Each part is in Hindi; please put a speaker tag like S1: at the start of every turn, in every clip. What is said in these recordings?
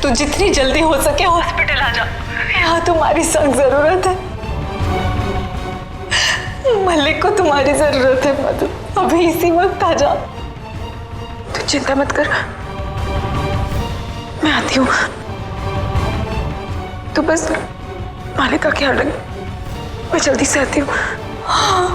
S1: तू जितनी जल्दी हो सके हॉस्पिटल आ जा, यहाँ तुम्हारी सख्त जरूरत है। मलिक को तुम्हारी जरूरत है मधु, अभी इसी वक्त आ जा। तू चिंता मत कर, मैं आती हूँ। तू बस मालिक का ख्याल रख, मैं जल्दी से आती हूँ। हाँ।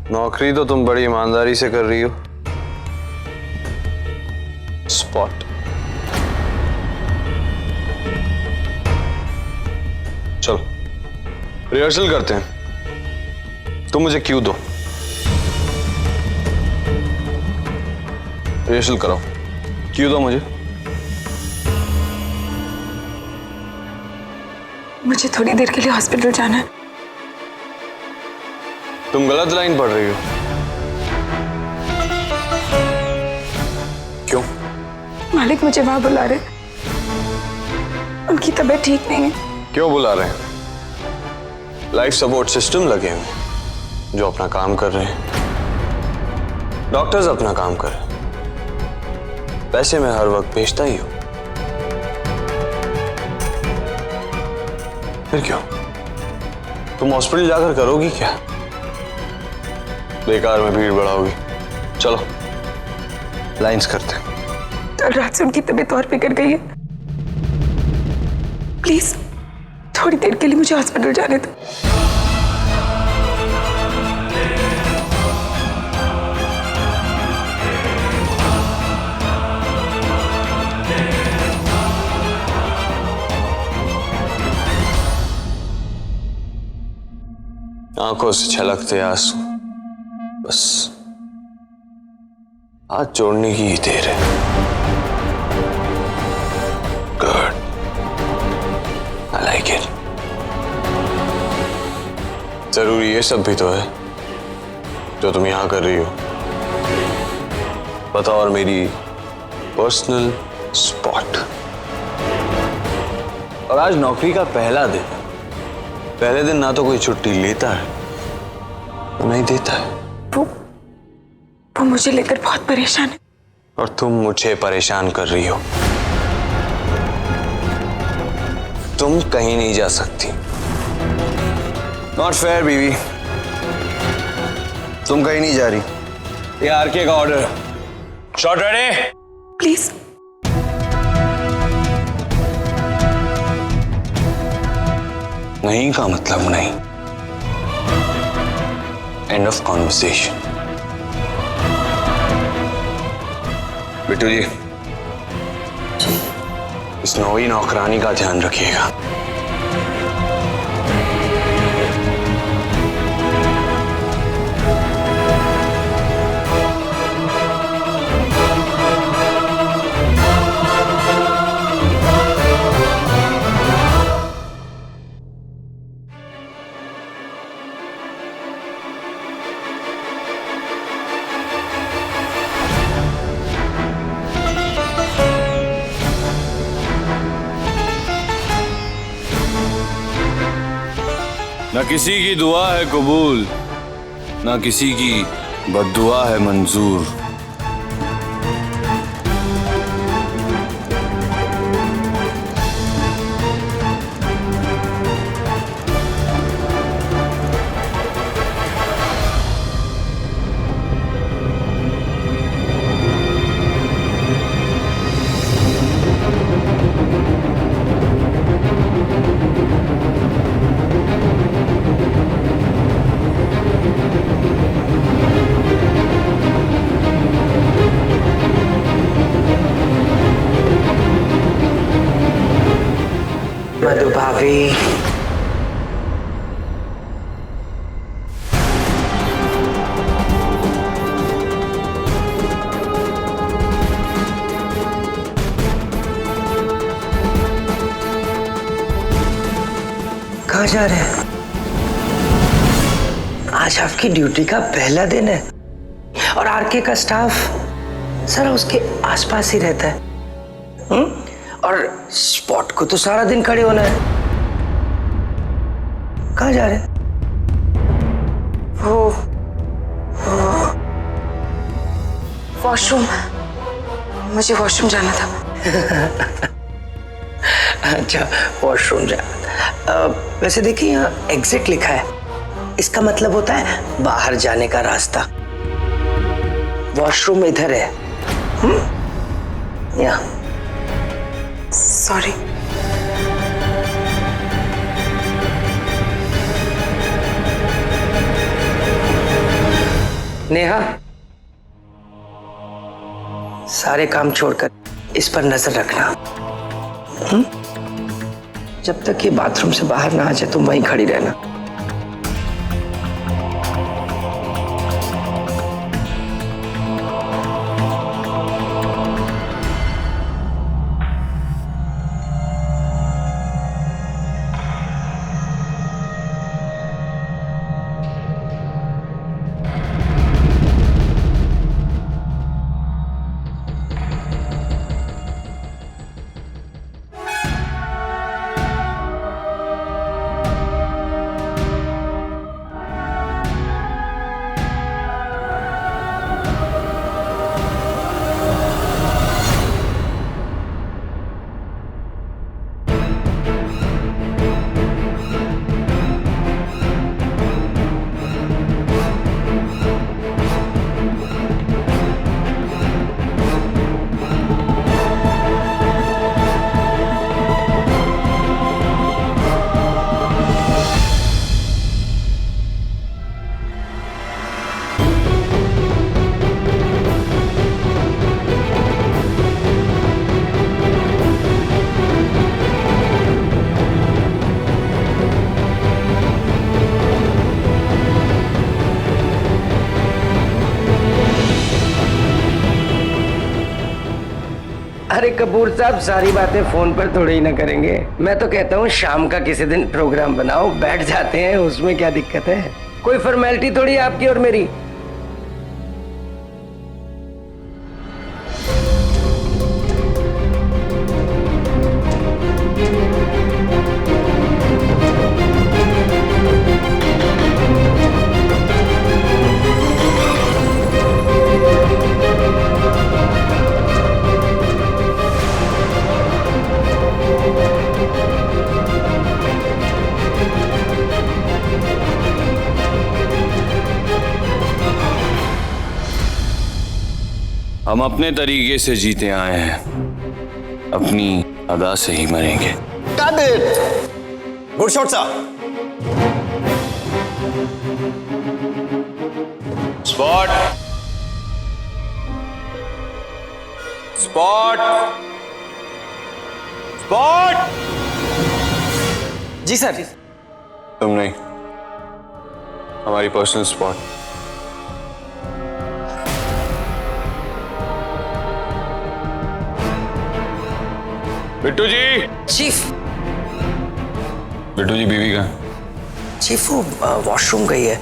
S2: नौकरी तो तुम बड़ी ईमानदारी से कर रही हो। स्पॉट चलो रिहर्सल करते हैं। तुम मुझे क्यों दो, रिहर्सल कराओ। क्यों दो मुझे?
S1: मुझे थोड़ी देर के लिए हॉस्पिटल जाना है।
S2: तुम गलत लाइन पढ़ रही हो। क्यों?
S1: मालिक मुझे वहां बुला रहे, उनकी तबीयत ठीक नहीं है।
S2: क्यों बुला रहे हैं? लाइफ सपोर्ट सिस्टम लगे हैं जो अपना काम कर रहे हैं। डॉक्टर्स अपना काम कर रहे हैं। पैसे मैं हर वक्त भेजता ही हूं। फिर क्यों? तुम हॉस्पिटल जाकर करोगी क्या? बेकार में भीड़ बढ़ाओगी। चलो लाइंस करते हैं।
S1: कल रात से उनकी तबीयत और बिगड़ गई है। प्लीज थोड़ी देर के लिए मुझे हॉस्पिटल जाने दो।
S2: आंखों से छलकते आंसू, बस हाथ जोड़ने की ही देर है। Good, I like it. जरूरी ये सब भी तो है जो तुम यहां कर रही हो। पता, और मेरी पर्सनल स्पॉट। और आज नौकरी का पहला दिन। पहले दिन ना तो कोई छुट्टी लेता है तो नहीं देता है।
S1: वो मुझे लेकर बहुत परेशान है।
S2: और तुम मुझे परेशान कर रही हो। तुम कहीं नहीं जा सकती। नॉट फेयर बीवी, तुम कहीं नहीं जा रही। ये आरके का ऑर्डर। Shot ready?
S1: प्लीज।
S2: नहीं का मतलब नहीं। End of conversation. Bittu ji, इस नौवीं नौकरानी का ध्यान रखिएगा।
S3: न किसी की दुआ है कबूल, न किसी की बद्दुआ है मंजूर।
S4: मधु भाभी, कहाँ जा रहे हैं? आज आपकी ड्यूटी का पहला दिन है और आरके का स्टाफ सारा उसके आसपास ही रहता है। और स्पॉट को तो सारा दिन खड़े होना है। कहाँ जा रहे हैं?
S1: वो वॉशरूम, मुझे वॉशरूम जाना था।
S4: अच्छा, वॉशरूम जाना। वैसे देखिए यहाँ एग्जिट लिखा है, इसका मतलब होता है बाहर जाने का रास्ता। वॉशरूम इधर है। यहाँ।
S1: सॉरी।
S4: नेहा, सारे काम छोड़कर इस पर नजर रखना। जब तक ये बाथरूम से बाहर ना आ जाए तुम वहीं खड़ी रहना। अरे कपूर साहब, सारी बातें फोन पर थोड़ी ही ना करेंगे। मैं तो कहता हूँ शाम का किसी दिन प्रोग्राम बनाओ, बैठ जाते हैं, उसमें क्या दिक्कत है? कोई फॉर्मेलिटी थोड़ी है आपकी और मेरी।
S3: हम अपने तरीके से जीते आए हैं, अपनी अदा से ही मरेंगे।
S2: गुड शॉट सा।
S3: Spot, spot, spot.
S2: जी सर। तुम नहीं, हमारी personal spot.
S3: Bittu ji.
S4: Chief.
S3: Bittu ji, बीवी का?
S4: चीफ वो वॉशरूम गई है।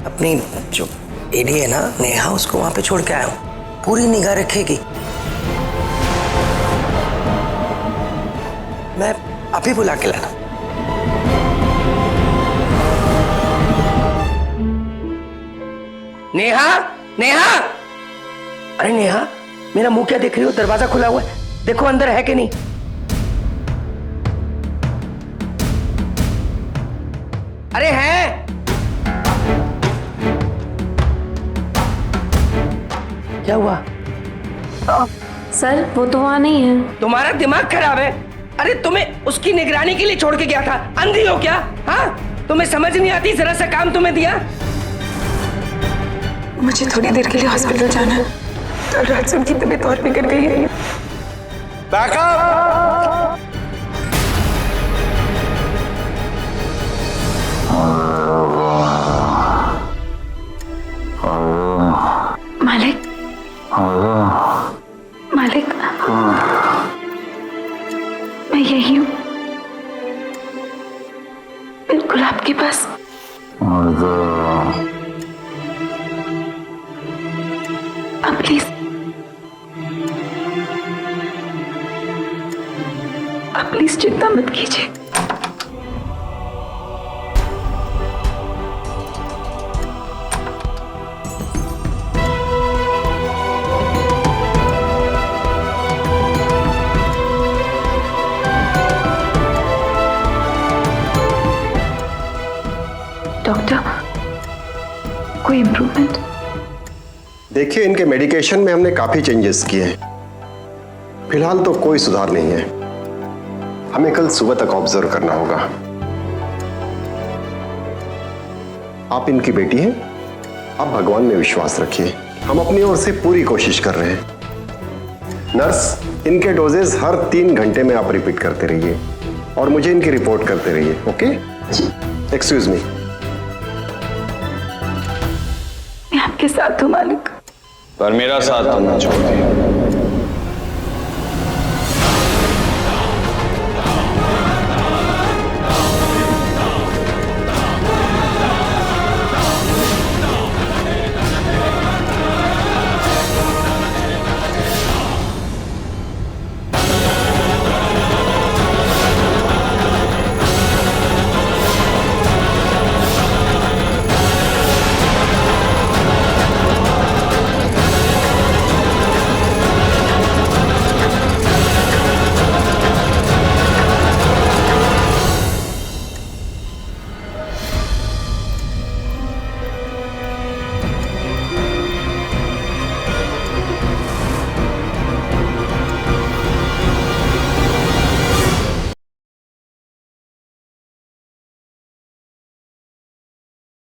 S4: अपनी जो एडी है ना नेहा, उसको वहां पे छोड़ के आया हूँ। पूरी निगाह रखेगी। मैं अभी बुला के लाना। नेहा, नेहा, अरे नेहा, मेरा मुंह क्या देख रही हो? दरवाजा खुला हुआ है, देखो अंदर है कि नहीं। अरे है। क्या हुआ?
S5: सर वो तो वहां नहीं है।
S4: तुम्हारा दिमाग खराब है। अरे तुम्हें उसकी निगरानी के लिए छोड़ के गया था, अंधी हो क्या? हाँ, तुम्हें समझ नहीं आती? जरा सा काम तुम्हें दिया।
S1: मुझे थोड़ी देर के लिए हॉस्पिटल जाना है। कल रात से उनकी तबीयत और बिगड़ गई है।
S2: बैकअप।
S1: मालिक, मालिक, मैं यही हूँ। गुलाब के पास। अब प्लीज, अब प्लीज चिंता मत कीजिए। डॉक्टर, कोई इम्प्रूवमेंट?
S5: देखिए, इनके मेडिकेशन में हमने काफी चेंजेस किए हैं। फिलहाल तो कोई सुधार नहीं है। हमें कल सुबह तक ऑब्जर्व करना होगा। आप इनकी बेटी हैं, आप भगवान में विश्वास रखिए। हम अपनी ओर से पूरी कोशिश कर रहे हैं। नर्स, इनके डोजेस हर 3 घंटे में आप रिपीट करते रहिए और मुझे इनकी रिपोर्ट करते रहिए। ओके? Excuse me.
S1: मैं आपके साथ हूँ मालिक।
S3: पर मेरा साथ तुमने छोड़ दिया।